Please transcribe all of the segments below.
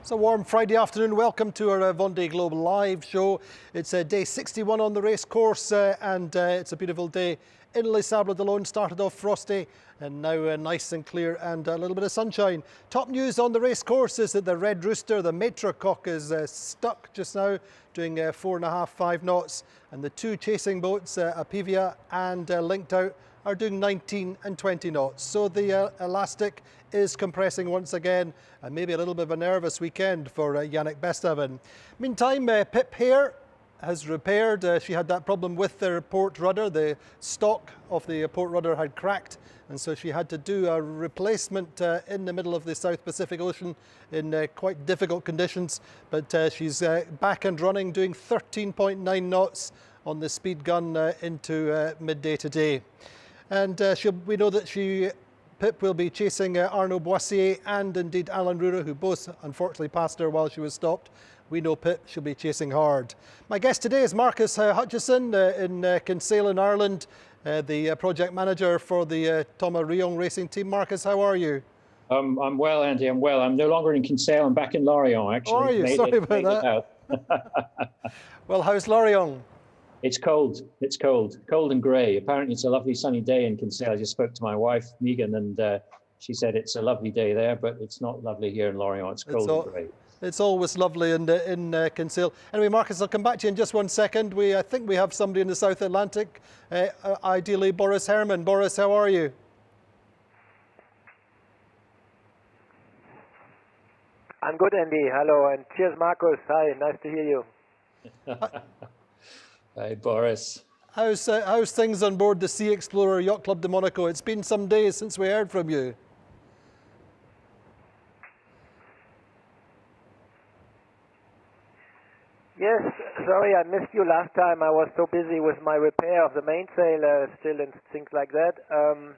It's a warm Friday afternoon. Welcome to our Vendée Globe live show. It's day 61 on the race course and it's a beautiful day in Les Sables d'Olonne. Started off frosty and now nice and clear and a little bit of sunshine. Top news on the race course is that the Red Rooster, the Maitre Coq, is stuck just now doing 4.5, 5 knots, and the two chasing boats, Apivia and LinkedOut, are doing 19 and 20 knots. So the elastic is compressing once again, and maybe a little bit of a nervous weekend for Yannick Bestaven. Meantime, Pip Hare has repaired. She had that problem with their port rudder. The stock of the port rudder had cracked, and so she had to do a replacement in the middle of the South Pacific Ocean in quite difficult conditions. But she's back and running, doing 13.9 knots on the speed gun into midday today. And we know that Pip will be chasing Arnaud Boissier and indeed Alan Roura, who both unfortunately passed her while she was stopped. We know Pip, she'll be chasing hard. My guest today is Marcus Hutchinson in Kinsale in Ireland, the project manager for the Thomas Rion racing team. Marcus, how are you? I'm well, Andy, I'm well. I'm no longer in Kinsale, I'm back in Lorient, actually. Oh, are you? Sorry about that. Well, how's Lorient? It's cold. It's cold and grey. Apparently it's a lovely sunny day in Kinsale. I just spoke to my wife, Megan, and she said it's a lovely day there, but it's not lovely here in Lorient. It's cold and grey. It's always lovely in Kinsale. Anyway, Marcus, I'll come back to you in just one second. I think we have somebody in the South Atlantic, ideally Boris Herrmann. Boris, how are you? I'm good, Andy. Hello, and cheers, Marcus. Hi, nice to hear you. Hi, Boris. How's things on board the Sea Explorer Yacht Club de Monaco? It's been some days since we heard from you. Yes, sorry I missed you last time. I was so busy with my repair of the mainsail still and things like that. I'm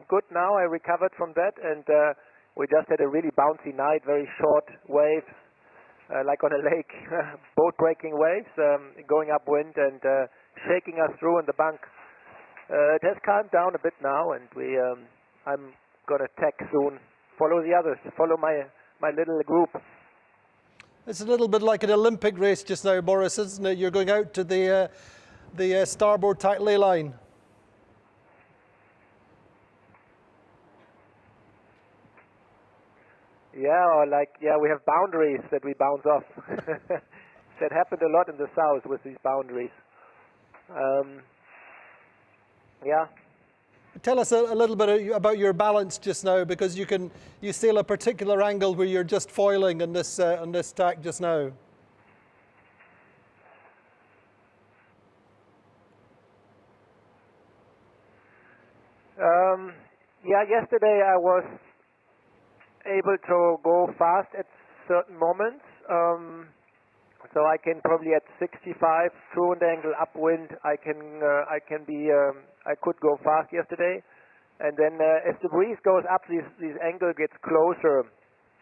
good now. I recovered from that, and we just had a really bouncy night, very short waves, like on a lake, boat-breaking waves, going upwind and shaking us through in the bunk. It has calmed down a bit now, and I'm going to tack soon. Follow the others. Follow my little group. It's a little bit like an Olympic race just now, Boris, isn't it? You're going out to the starboard tack lay line. Yeah, we have boundaries that we bounce off. That happened a lot in the south with these boundaries. Yeah. Tell us a little bit about your balance just now, because you sail a particular angle where you're just foiling on this tack just now. Yeah, yesterday I was able to go fast at certain moments. So I can probably at 65 truant angle upwind. I could go fast yesterday, and then as the breeze goes up, this angle gets closer.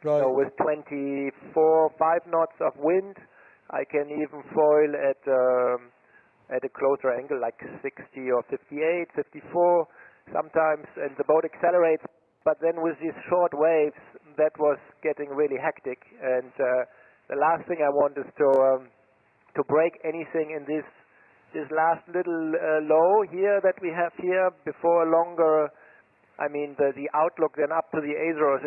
Right. So with 5 knots of wind, I can even foil at a closer angle, like 60 or 58, 54 sometimes, and the boat accelerates. But then with these short waves, that was getting really hectic, and the last thing I want is to break anything in this last little low here that we have here before longer. I mean, the outlook then up to the Azores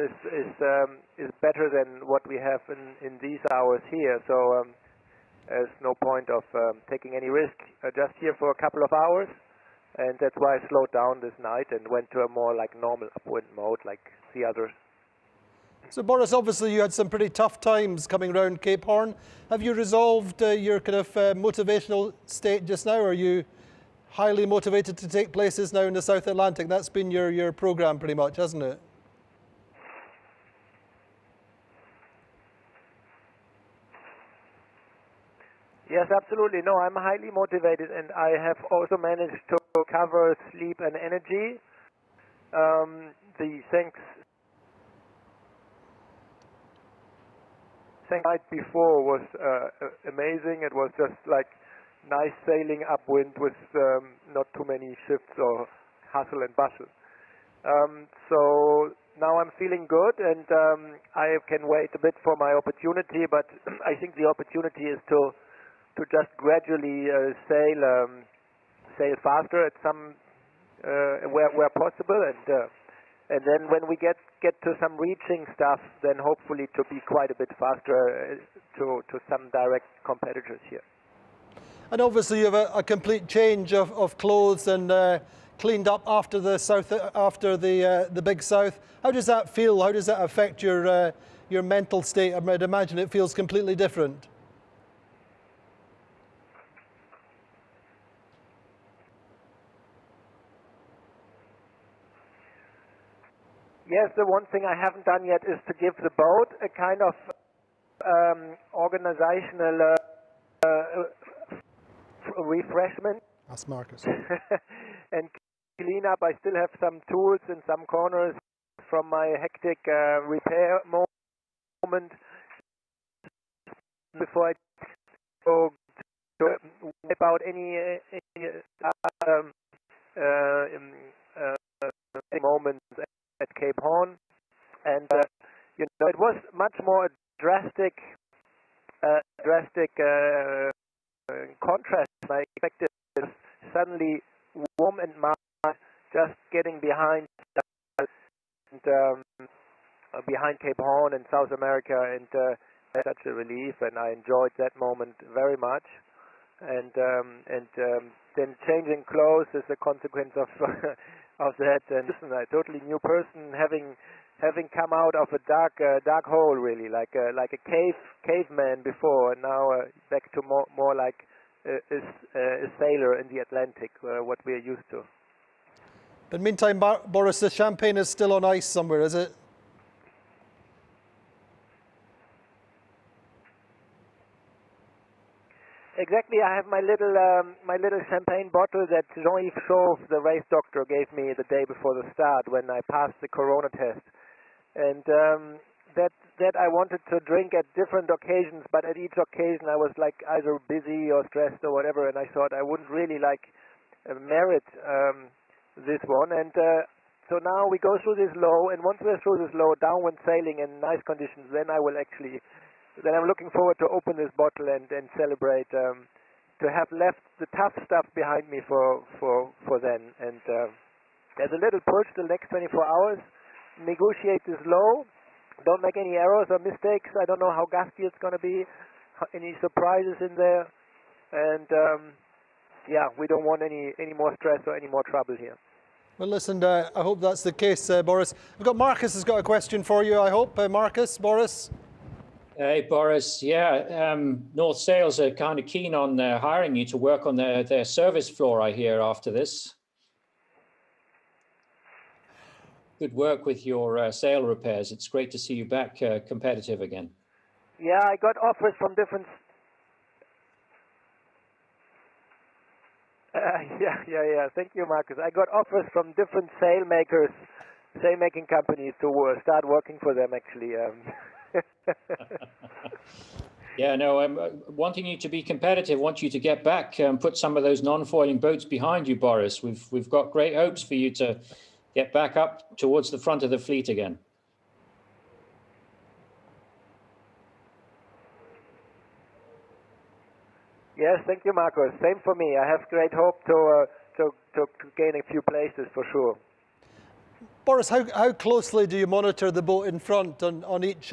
is better than what we have in these hours here. So there's no point of taking any risk just here for a couple of hours, and that's why I slowed down this night and went to a more like normal upwind mode like the others. So Boris, obviously you had some pretty tough times coming around Cape Horn. Have you resolved your kind of motivational state just now? Are you highly motivated to take places now in the South Atlantic? That's been your program pretty much, hasn't it? Yes, absolutely. No, I'm highly motivated, and I have also managed to cover sleep and energy. The night before was amazing. It was just like nice sailing upwind with not too many shifts or hustle and bustle. So now I'm feeling good, and I can wait a bit for my opportunity. But I think the opportunity is to just gradually sail faster at some where possible, and then when we get to some reaching stuff, then hopefully to be quite a bit faster to some direct competitors here. And obviously you have a complete change of clothes and cleaned up after the Big South. How does that feel? How does that affect your mental state? I'd imagine it feels completely different. Yes, the one thing I haven't done yet is to give the boat a kind of organizational refreshment. That's Marcus. And clean up. I still have some tools in some corners from my hectic repair moment before I go to wipe out any moments at Cape Horn, and it was much more drastic contrast than I expected. Suddenly warm and mild, just getting behind behind Cape Horn in South America, and such a relief, and I enjoyed that moment very much. And then changing clothes is a consequence of of that, and a totally new person, having come out of a dark hole, really, like a caveman before, and now back to more like a sailor in the Atlantic, what we are used to. But meantime, Boris, the champagne is still on ice somewhere, is it? Exactly. I have my little champagne bottle that Jean-Yves Chauve, the race doctor, gave me the day before the start when I passed the corona test, and that I wanted to drink at different occasions, but at each occasion I was like either busy or stressed or whatever, and I thought I wouldn't really merit this one, and so now we go through this low, and once we're through this low, downwind sailing in nice conditions, then I'm looking forward to open this bottle and celebrate, to have left the tough stuff behind me for then. And there's a little push the next 24 hours. Negotiate this low. Don't make any errors or mistakes. I don't know how gusty it's going to be, any surprises in there. And yeah, we don't want any more stress or any more trouble here. Well, listen, I hope that's the case, Boris. We've got Marcus has got a question for you, I hope. Marcus, Boris? Hey, Boris. Yeah, North Sails are kind of keen on hiring you to work on their service floor, I hear, after this. Good work with your sail repairs. It's great to see you back competitive again. Yeah, I got offers from different... Yeah. Thank you, Marcus. I got offers from different sail-making companies to start working for them, actually. Yeah, no, I'm wanting you to be competitive, want you to get back and put some of those non-foiling boats behind you, Boris. We've got great hopes for you to get back up towards the front of the fleet again. Yes, thank you, Marcus. Same for me. I have great hope to gain a few places for sure. Boris, how closely do you monitor the boat in front on each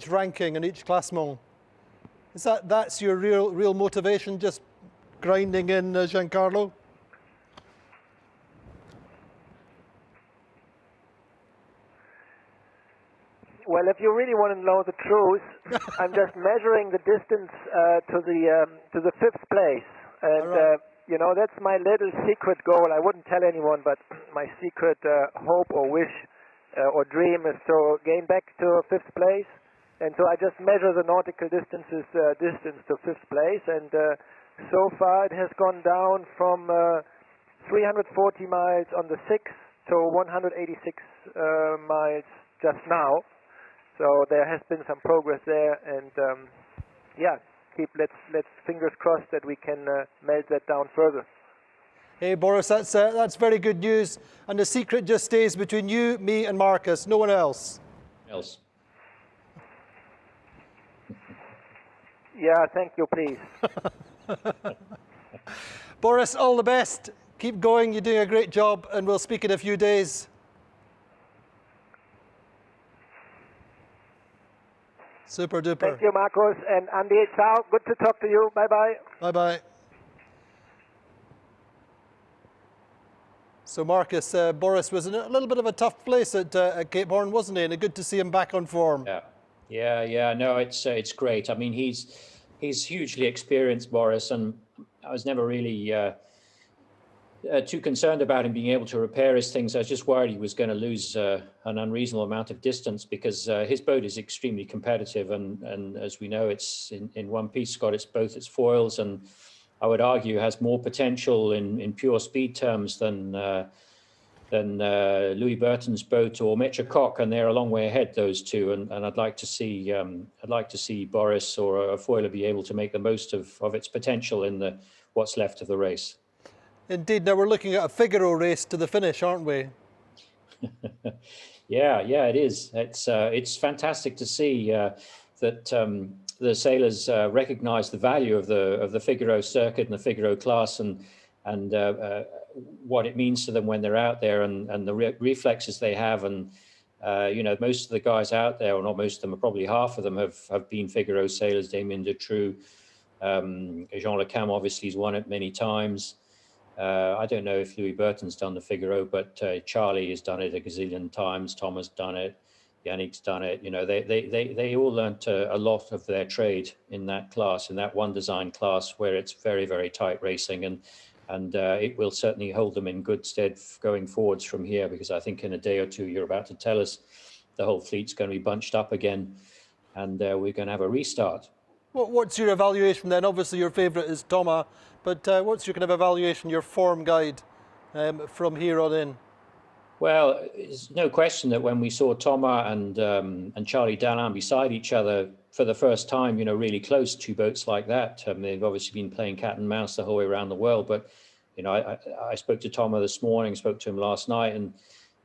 ranking and each classement? Is that's your real motivation, just grinding in Giancarlo? Well, if you really want to know the truth, I'm just measuring the distance to the fifth place, and right. That's my little secret goal. I wouldn't tell anyone, but my secret hope or wish or dream is to gain back to fifth place. And so I just measure the nautical distance to fifth place, and so far it has gone down from 340 miles on the 6th to 186 miles just now. So there has been some progress there, and yeah, let's fingers crossed that we can melt that down further. Hey, Boris, that's very good news. And the secret just stays between you, me, and Marcus. No one else. Else. Yeah, thank you, please. Boris, all the best. Keep going. You're doing a great job, and we'll speak in a few days. Super duper. Thank you, Marcus and Andy. Ciao. Good to talk to you. Bye-bye. Bye-bye. So Marcus, Boris was in a little bit of a tough place at Cape Horn, wasn't he? And good to see him back on form. Yeah. No, it's great. I mean, he's hugely experienced, Boris, and I was never really too concerned about him being able to repair his things. I was just worried he was going to lose an unreasonable amount of distance because his boat is extremely competitive, and as we know, it's in one piece got both its foils, and I would argue has more potential in pure speed terms than Louis Burton's boat or Metro Cock, and they're a long way ahead, those two. And I'd like to see Boris or a foiler be able to make the most of its potential in what's left of the race. Indeed. Now we're looking at a Figaro race to the finish, aren't we? Yeah, it is. It's fantastic to see that the sailors recognise the value of the Figaro circuit and the Figaro class, and what it means to them when they're out there, and the reflexes they have. And most of the guys out there, or not most of them, probably half of them have been Figaro sailors. Damien Dutroux, Jean Le Cam obviously has won it many times. I don't know if Louis Burton's done the Figaro, but Charlie has done it a gazillion times. Tom has done it. Yannick's done it. They all learnt a lot of their trade in that class, in that one design class, where it's very, very tight racing, and it will certainly hold them in good stead going forwards from here, because I think in a day or two, you're about to tell us, the whole fleet's going to be bunched up again, and we're going to have a restart. What's your evaluation then? Obviously your favourite is Thomas, but what's your kind of evaluation, your form guide from here on in? Well, it's no question that when we saw Thomas and Charlie Dallin beside each other for the first time, really close, two boats like that, they've obviously been playing cat and mouse the whole way around the world. But, I spoke to Thomas this morning, spoke to him last night, and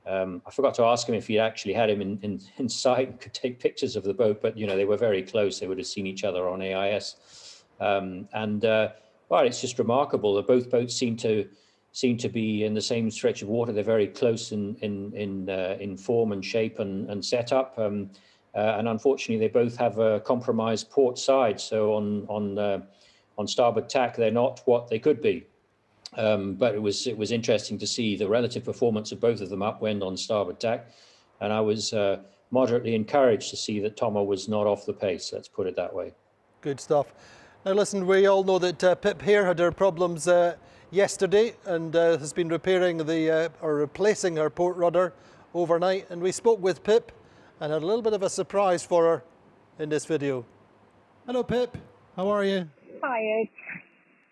I forgot to ask him if he actually had him in sight and could take pictures of the boat. But, they were very close. They would have seen each other on AIS. Well, it's just remarkable that both boats seem to be in the same stretch of water. They're very close in form and shape and setup, and unfortunately they both have a compromised port side. So on starboard tack, they're not what they could be. But it was interesting to see the relative performance of both of them upwind on starboard tack, and I was moderately encouraged to see that Thomas was not off the pace. Let's put it that way. Good stuff. Now listen, we all know that Pip Hare had her problems yesterday and has been repairing or replacing her port rudder overnight, and we spoke with Pip and had a little bit of a surprise for her in this video. Hello Pip, how are you? Tired.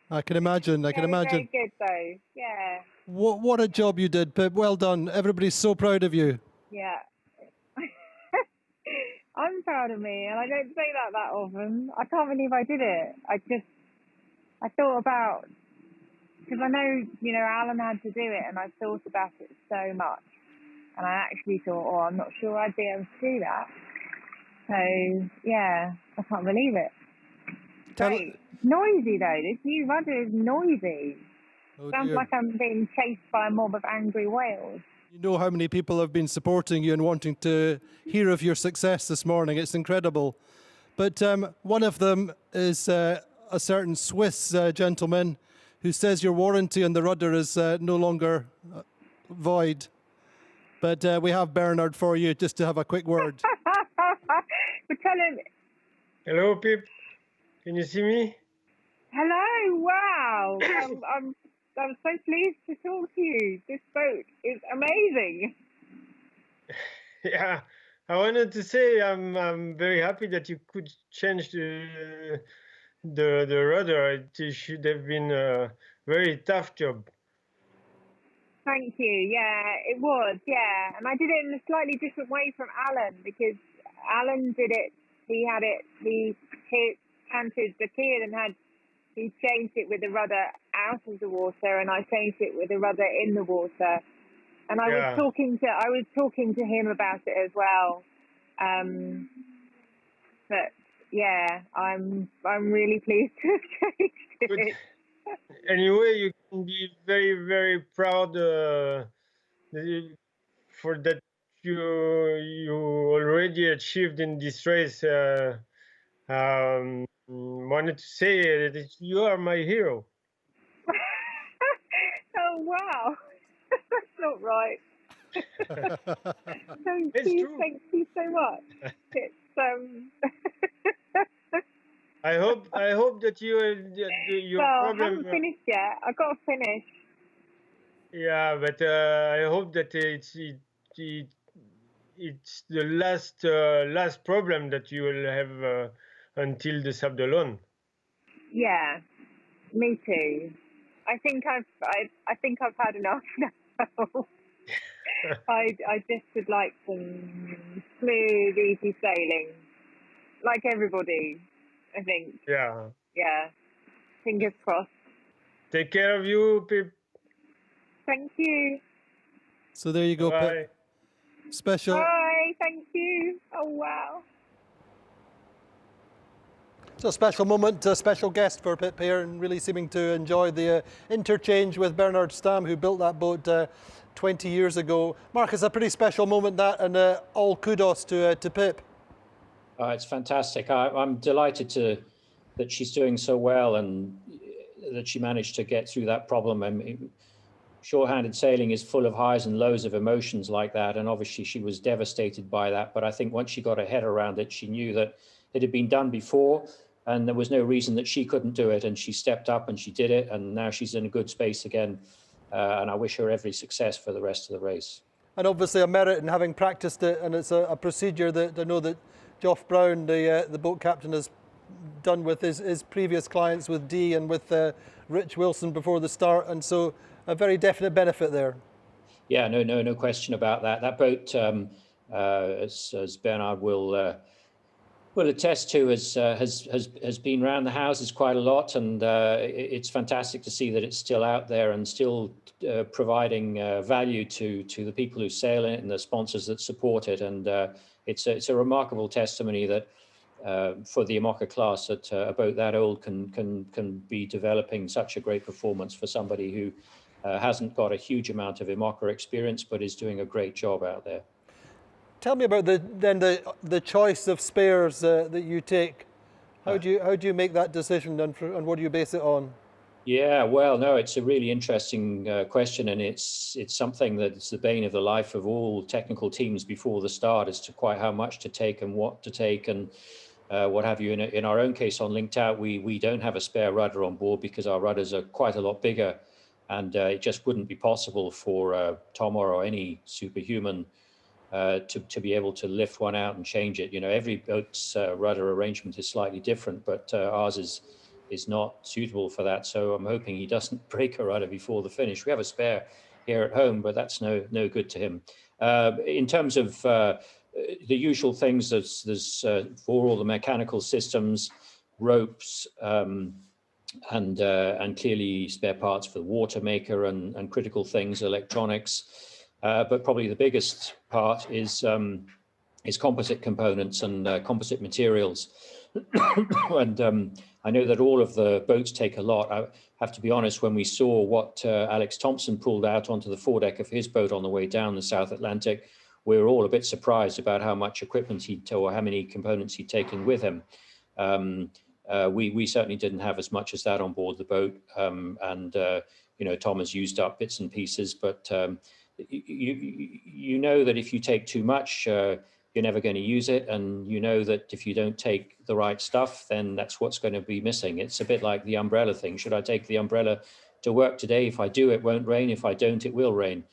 I can imagine. Very good though. Yeah. What a job you did, Pip. Well done. Everybody's so proud of you. Yeah. I'm proud of me, and I don't say that often. I can't believe I did it. I thought about, because I know, Alan had to do it, and I thought about it so much. And I actually thought, I'm not sure I'd be able to do that. So, yeah, I can't believe it. Great. Noisy though, this new rudder is noisy. Sounds like I'm being chased by a mob of angry whales. You know how many people have been supporting you and wanting to hear of your success this morning. It's incredible. But one of them is a certain Swiss gentleman who says your warranty on the rudder is no longer void. But we have Bernard for you just to have a quick word. But tell him. Hello, Pip. Can you see me? Hello. Wow. I'm so pleased to talk to you. This boat is amazing. Yeah, I wanted to say I'm very happy that you could change the rudder. It should have been a very tough job. Thank you. Yeah, it was. Yeah, and I did it in a slightly different way from Alan, because Alan did it. He canted the keel and had he changed it with the rudder out of the water, and I changed it with the rudder in the water. And I was talking to him about it as well. But yeah, I'm really pleased to have changed it. Anyway, you can be very, very proud for that you already achieved in this race. Wanted to say that you are my hero. Oh wow, that's not right. Thank you so much. It's I hope that your well, problem. I haven't finished yet. I've got to finish. Yeah, but I hope that it's the last problem that you will have until the Sable d'Olonne. Yeah, me too. I think I've had enough now. I just would like some smooth, easy sailing, like everybody. I think. Yeah. Yeah. Fingers crossed. Take care of you, Pip. Thank you. So there you go, Bye. Pip. Special. Bye. Thank you. Oh wow. It's a special moment, a special guest for Pip Hare, and really seeming to enjoy the interchange with Bernard Stam, who built that boat 20 years ago. Marcus, a pretty special moment that, and all kudos to Pip. It's fantastic. I'm delighted that she's doing so well and that she managed to get through that problem. I mean, short-handed sailing is full of highs and lows of emotions like that, and obviously she was devastated by that. But I think once she got her head around it, she knew that it had been done before, and there was no reason that she couldn't do it. And she stepped up and she did it, and now she's in a good space again. And I wish her every success for the rest of the race. And obviously a merit in having practiced it, and it's a procedure that I know that Geoff Brown, the boat captain, has done with his previous clients, with Dee and with Rich Wilson before the start, and so a very definite benefit there. Yeah, no question about that. That boat, as Bernard will attest to, has been around the houses quite a lot, and it's fantastic to see that it's still out there and still providing value to the people who sail in it and the sponsors that support it. And it's a remarkable testimony that for the IMOCA class, that a boat that old can be developing such a great performance for somebody who hasn't got a huge amount of IMOCA experience, but is doing a great job out there. Tell me about the choice of spares that you take. How do you make that decision, and what do you base it on? Yeah, well, no, it's a really interesting question, and it's something that's the bane of the life of all technical teams before the start, as to quite how much to take and what to take and what have you. In our own case on LinkedOut, we don't have a spare rudder on board because our rudders are quite a lot bigger, and it just wouldn't be possible for Tom or any superhuman to be able to lift one out and change it. You know, every boat's rudder arrangement is slightly different, but ours is not suitable for that. So I'm hoping he doesn't break a rudder before the finish. We have a spare here at home, but that's no good to him. In terms of the usual things, there's for all the mechanical systems, ropes, and clearly spare parts for the water maker and critical things, electronics. But probably the biggest part is composite components and composite materials. And I know that all of the boats take a lot. I have to be honest, when we saw what Alex Thompson pulled out onto the foredeck of his boat on the way down the South Atlantic, we were all a bit surprised about how much equipment or how many components he'd taken with him. We certainly didn't have as much as that on board the boat. You know, Tom has used up bits and pieces, but you know that if you take too much, you're never going to use it. And you know that if you don't take the right stuff, then that's what's going to be missing. It's a bit like the umbrella thing. Should I take the umbrella to work today? If I do, it won't rain. If I don't, it will rain.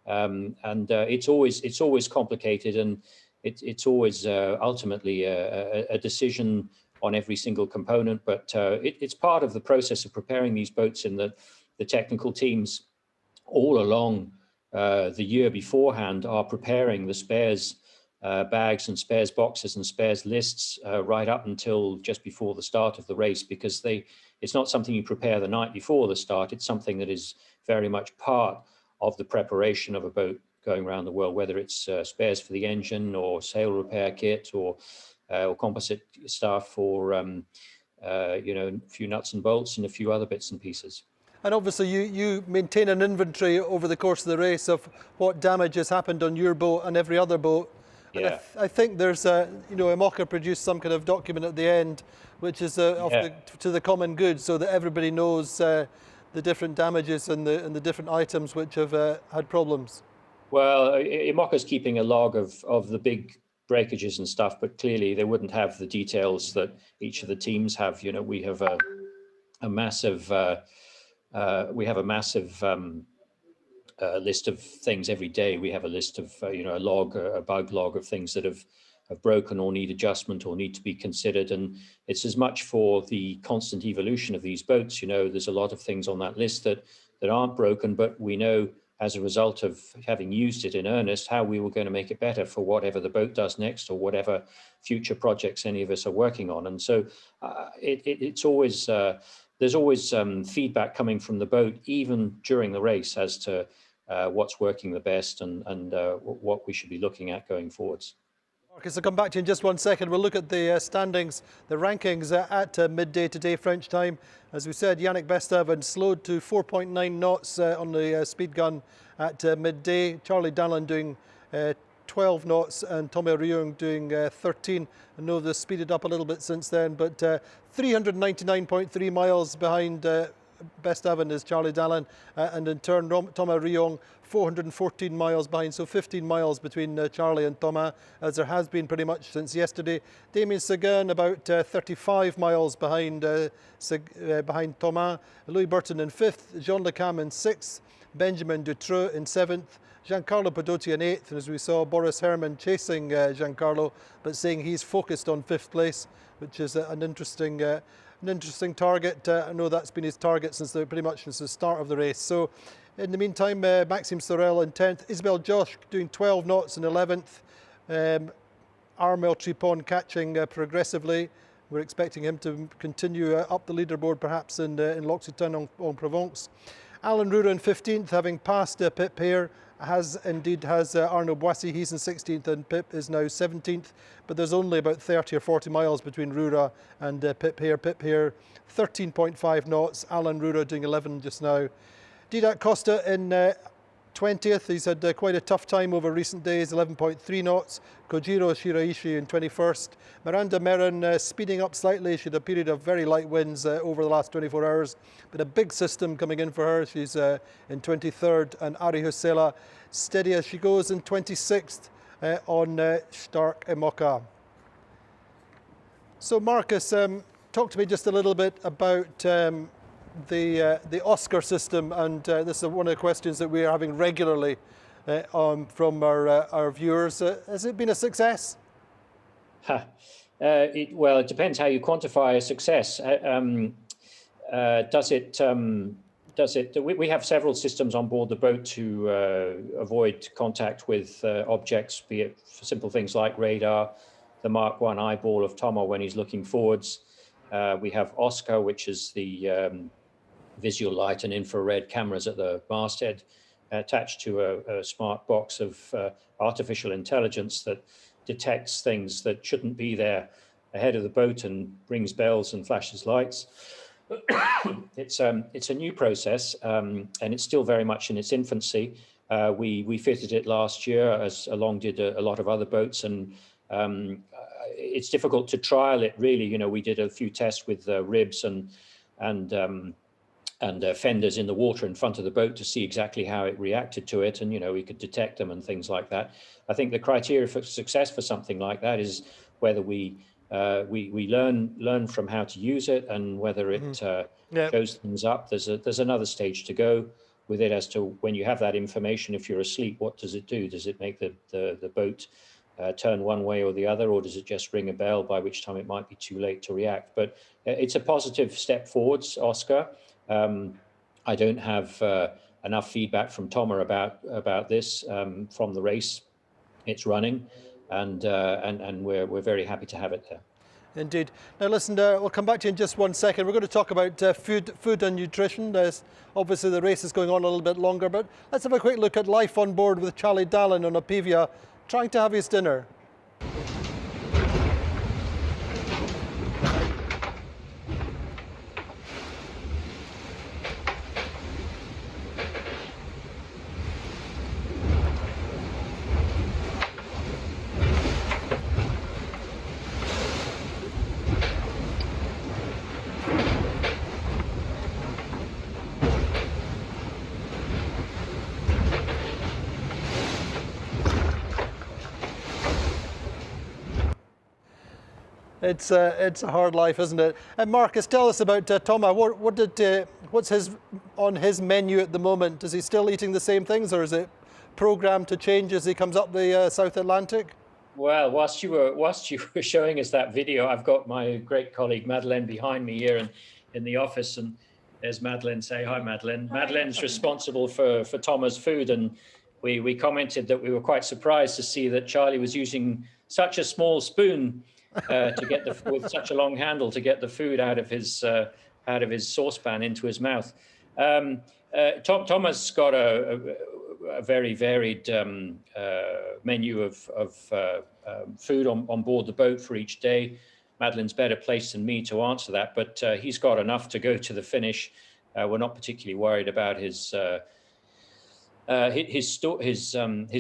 It's always complicated, and it's always ultimately a decision on every single component. But it's part of the process of preparing these boats in the technical teams all along the year beforehand are preparing the spares bags and spares boxes and spares lists right up until just before the start of the race, because it's not something you prepare the night before the start. It's something that is very much part of the preparation of a boat going around the world, whether it's spares for the engine or sail repair kit or composite stuff or a few nuts and bolts and a few other bits and pieces. And obviously you maintain an inventory over the course of the race of what damage has happened on your boat and every other boat. And Yeah. I think there's IMOCA produced some kind of document at the end, which is to the common good, so that everybody knows the different damages and the different items which have had problems. Well, IMOCA's keeping a log of the big breakages and stuff, but clearly they wouldn't have the details that each of the teams have. We have a massive list of things every day. We have a list of a bug log of things that have broken or need adjustment or need to be considered, and it's as much for the constant evolution of these boats. There's a lot of things on that list that aren't broken, but we know as a result of having used it in earnest how we were going to make it better for whatever the boat does next or whatever future projects any of us are working on. And so it's always there's always feedback coming from the boat even during the race as to what's working the best and what we should be looking at going forwards. Marcus, I'll come back to you in just 1 second. We'll look at the standings, the rankings at midday today, French time. As we said, Yannick Bestaven slowed to 4.9 knots on the speed gun at midday. Charlie Dallin doing 12 knots and Thomas Riung doing 13. I know they've speeded up a little bit since then, but 399.3 miles behind Bestaven is Charlie Dallin, and in turn Thomas Riung 414 miles behind, so 15 miles between Charlie and Thomas, as there has been pretty much since yesterday. Damien Seguin about 35 miles behind Thomas. Louis Burton in 5th, Jean Le Cam in 6th, Benjamin Dutroux in 7th, Giancarlo Padotti in 8th, and as we saw, Boris Herrmann chasing Giancarlo, but saying he's focused on 5th place, which is an interesting target. I know that's been his target pretty much since the start of the race. So in the meantime, Maxime Sorel in 10th, Isabelle Josh doing 12 knots in 11th, Armel Tripon catching progressively. We're expecting him to continue up the leaderboard perhaps in L'Occitane-en-Provence. Alan Roura in 15th, having passed Pip Hare, has Arnaud Boissy. He's in 16th and Pip is now 17th, but there's only about 30 or 40 miles between Roura and Pip Hare. Pip Hare 13.5 knots, Alan Roura doing 11 just now. Didac Costa in 20th, he's had quite a tough time over recent days, 11.3 knots. Kojiro Shiraishi in 21st. Miranda Meron speeding up slightly. She had a period of very light winds over the last 24 hours, but a big system coming in for her. She's in 23rd, and Ari Huusela steady as she goes in 26th on Stark IMOCA. So Marcus, talk to me just a little bit about the Oscar system, and this is one of the questions that we are having regularly from our viewers. Has it been a success? Well, it depends how you quantify a success. We have several systems on board the boat to avoid contact with objects, be it simple things like radar, the Mark I eyeball of Thomas when he's looking forwards. We have Oscar, which is the visual light and infrared cameras at the masthead, attached to a smart box of artificial intelligence that detects things that shouldn't be there ahead of the boat and rings bells and flashes lights. It's a new process, and it's still very much in its infancy. We fitted it last year, as along did a lot of other boats, and it's difficult to trial it really. We did a few tests with ribs and fenders in the water in front of the boat to see exactly how it reacted to it, and we could detect them and things like that. I think the criteria for success for something like that is whether we learn from how to use it, and whether it shows things up. There's another stage to go with it as to when you have that information. If you're asleep, what does it do? Does it make the boat turn one way or the other, or does it just ring a bell, by which time it might be too late to react? But it's a positive step forwards, Oscar. I don't have enough feedback from Thomas about this from the race it's running. and we're very happy to have it there. Indeed. Now listen, we'll come back to you in just 1 second. We're going to talk about food and nutrition. Obviously the race is going on a little bit longer, but let's have a quick look at life on board with Charlie Dallin on a Pivia, trying to have his dinner. It's a hard life, isn't it? And Marcus, tell us about Thomas. What's on his menu at the moment? Is he still eating the same things, or is it programmed to change as he comes up the South Atlantic? Well, whilst you were showing us that video, I've got my great colleague Madeleine behind me here in the office, and there's Madeleine. Say hi, Madeleine. Hi. Madeleine's responsible for Thomas' food, and we commented that we were quite surprised to see that Charlie was using such a small spoon to get with such a long handle to get the food out of his saucepan into his mouth. Thomas got a very varied menu of food on board the boat for each day. Madeleine's better placed than me to answer that, but he's got enough to go to the finish. We're not particularly worried about his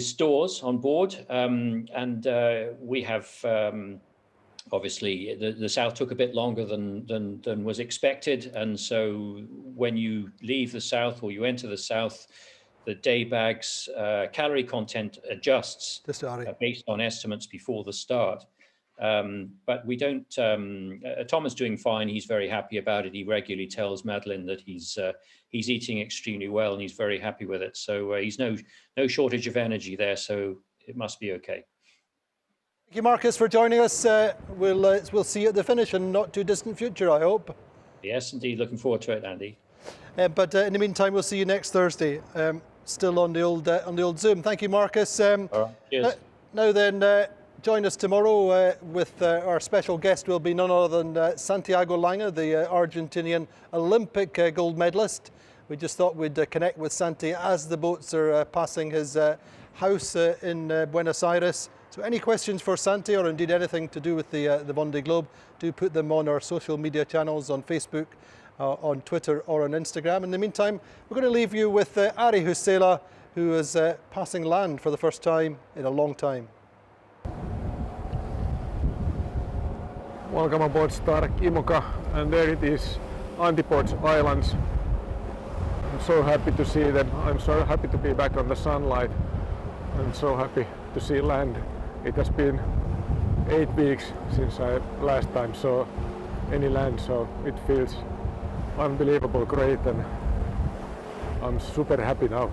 stores on board, and we have. Obviously, the South took a bit longer than was expected, and so when you leave the South or you enter the South, the day bag's calorie content adjusts based on estimates before the start. But we don't. Tom's doing fine. He's very happy about it. He regularly tells Madeleine that he's eating extremely well, and he's very happy with it. So he's no shortage of energy there. So it must be okay. Thank you, Marcus, for joining us. We'll see you at the finish in not too distant future, I hope. Yes, indeed. Looking forward to it, Andy. But in the meantime, we'll see you next Thursday. Still on the old Zoom. Thank you, Marcus. All right, cheers. Now then, join us tomorrow with our special guest. Will be none other than Santiago Lange, the Argentinian Olympic gold medalist. We just thought we'd connect with Santi as the boats are passing his house in Buenos Aires. So any questions for Santi, or indeed anything to do with the Vendée Globe, do put them on our social media channels on Facebook, on Twitter or on Instagram. In the meantime, we're going to leave you with Ari Huusela, who is passing land for the first time in a long time. Welcome aboard Stark Imoca, and there it is, Antipodes Islands. I'm so happy to see them. I'm so happy to be back on the sunlight. I'm so happy to see land. It has been 8 weeks since I last time saw any land, so it feels unbelievable great, and I'm super happy now.